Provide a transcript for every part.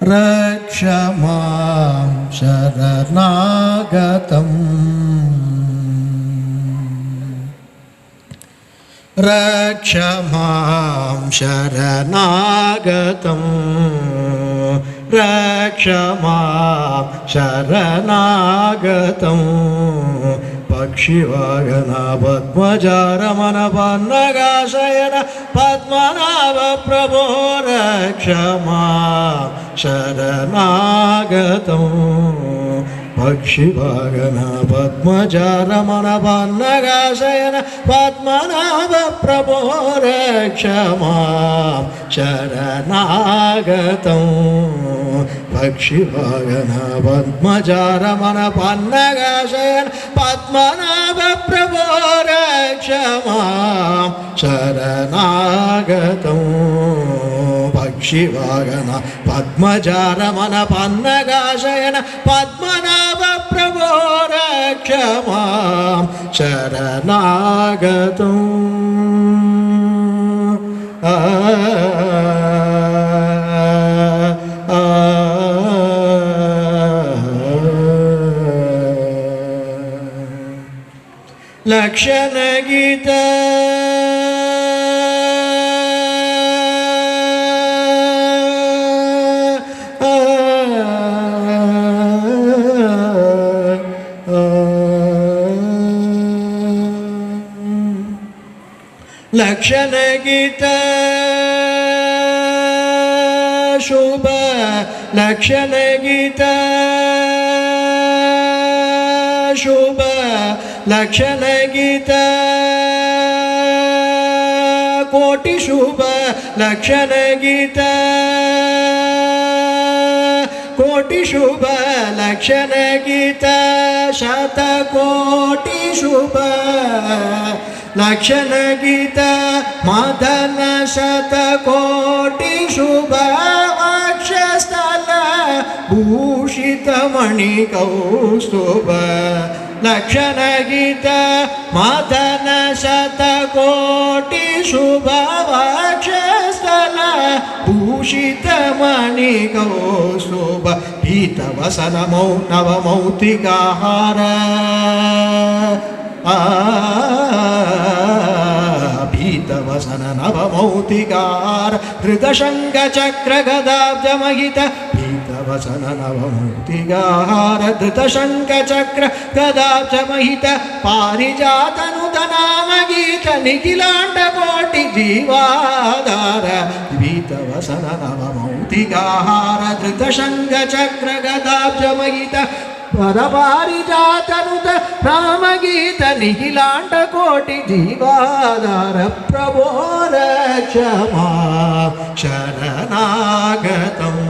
रक्ष मां शरणागतम् रक्ष मां शरणागतम् रक्ष मां शरणागतम् पक्षिवाहन पद्मजारमण पन्नगाशयन पद्मनाभ प्रभो रक्ष मां शरणागतम् पक्षिवाहन पद्मजारमण पन्नगाशयन पद्मनाभ प्रभो रक्ष मां शरणागतम् पक्षिवाहन पद्मजारमण पन्नगाशयन पद्मनाभ प्रभो रक्ष मां शरणागतम् पक्षिवाहन पद्मजारमण पन्नगाशयन पद्मनाभ प्रभो रक्ष मां शरणागतम् लक्षण गीत लक्षण गीत शुभ लक्षण गीत शुभ लक्षण गीत कोटि शुभ लक्षण गीत कोटि शुभ लक्षण गीत शतकोटि शुभ लक्षण गीत मदन शतकोटि शुभ वक्षस्थल भूषित मणिकौस्तुभ लक्षण गीत मदन शतकोटि शुभ वक्षस्थल भूषित मणिकौस्तुभ पीतवसन नवमौक्तिकाहार पीतवसन नवमौक्तिकार धृतशङ्ख चक्र गदाब्जमहित पीतवसन नवमौक्तिकार धृतशङ्ख चक्र गदाब्जमहित पारिजातनुतनाम गीत निखिलाण्ड कोटि जीवाधार पीतवसन नवमौक्तिकार धृतशङ्ख चक्र गदाब्जमहित परपारिजातनुत रामगीत निखिलाण्ड कोटि जीवाधार प्रभो रक्ष मां शरणागतम्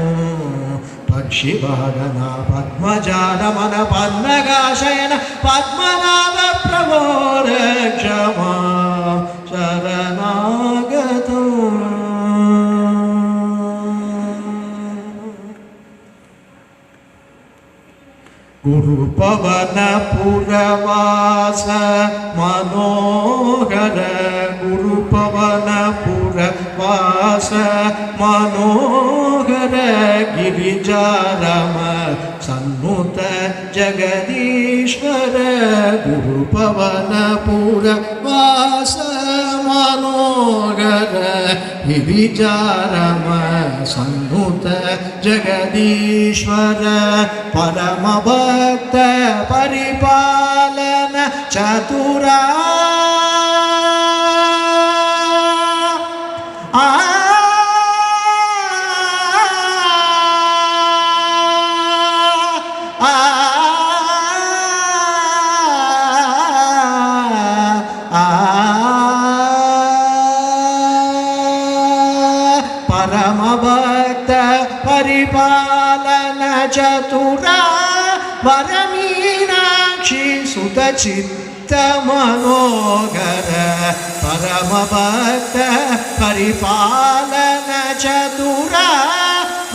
पक्षिवाहन पद्मजारमण पन्नगाशयन पद्मनाभ प्रभो रक्ष मां शरणागतम् गुरुपवन पुरवास मनोहर गुरुपवन पुरवास मनोहर गिरिजारम सन्नुत जगदीश्वर गुरुपवन पुरवास मनोहर गिरिजारम सन्नुत जगदीश्वर परम भक्त परिपालन चतुरा परम भक्त परिपालन चतुरा वरमीनाक्षी सुतचित्त मनोहर परम भक्त परिपालन चतुरा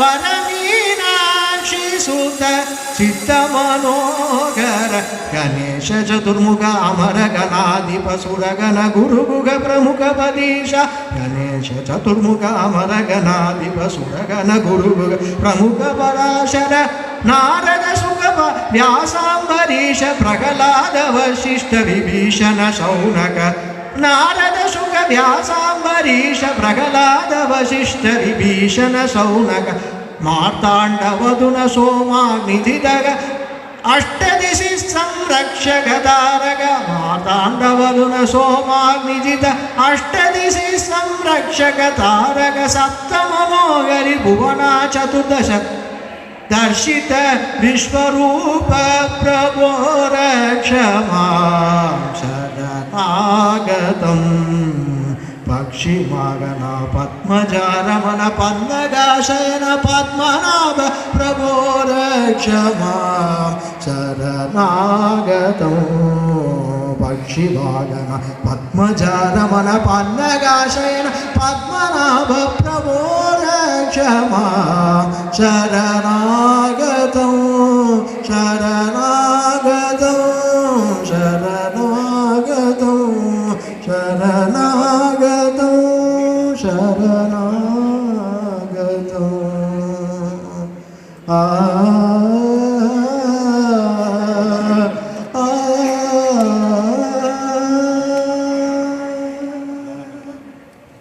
वरमीनाक्षी सुत चित्त मनोहर గణేశ చతుర్ముఖ అమర గణాధిప సురగణ గురుగుగ ప్రముఖ పదీశ గణేశ చతుర్ముఖ అమర గణాధిప సురగణ గురుగుగ ప్రముఖ పరాశర నారద సుగమ వ్యాసాంబరీష ప్రహ్లాద వశిష్ఠ విభీషణ శౌనక నారద సుగ వ్యాసాంబరీష ప్రహ్లాద వశిష్ఠ విభీషణ శౌనక మార్తాండవదున సోమాగ్నిధితగ అష్టదిశి సంరక్షక తారక మార్తాండవదున సోమాగ్నిజిత అష్టదిశి సంరక్షక తారక సప్తమనోగరి భువనా చతుర్దశ దర్శిత విశ్వరూప ప్రభో రక్ష మాం శరణాగతం పక్షిమాగన పద్మజారమణ పద్మగాశయన పద్మనాభ ప్రభో రక్ష మాం శరణాగతం పక్షివాగన పద్మజారమణ పద్మగాశయన పద్మనాభ ప్రభో రక్ష మాం శరణాగతం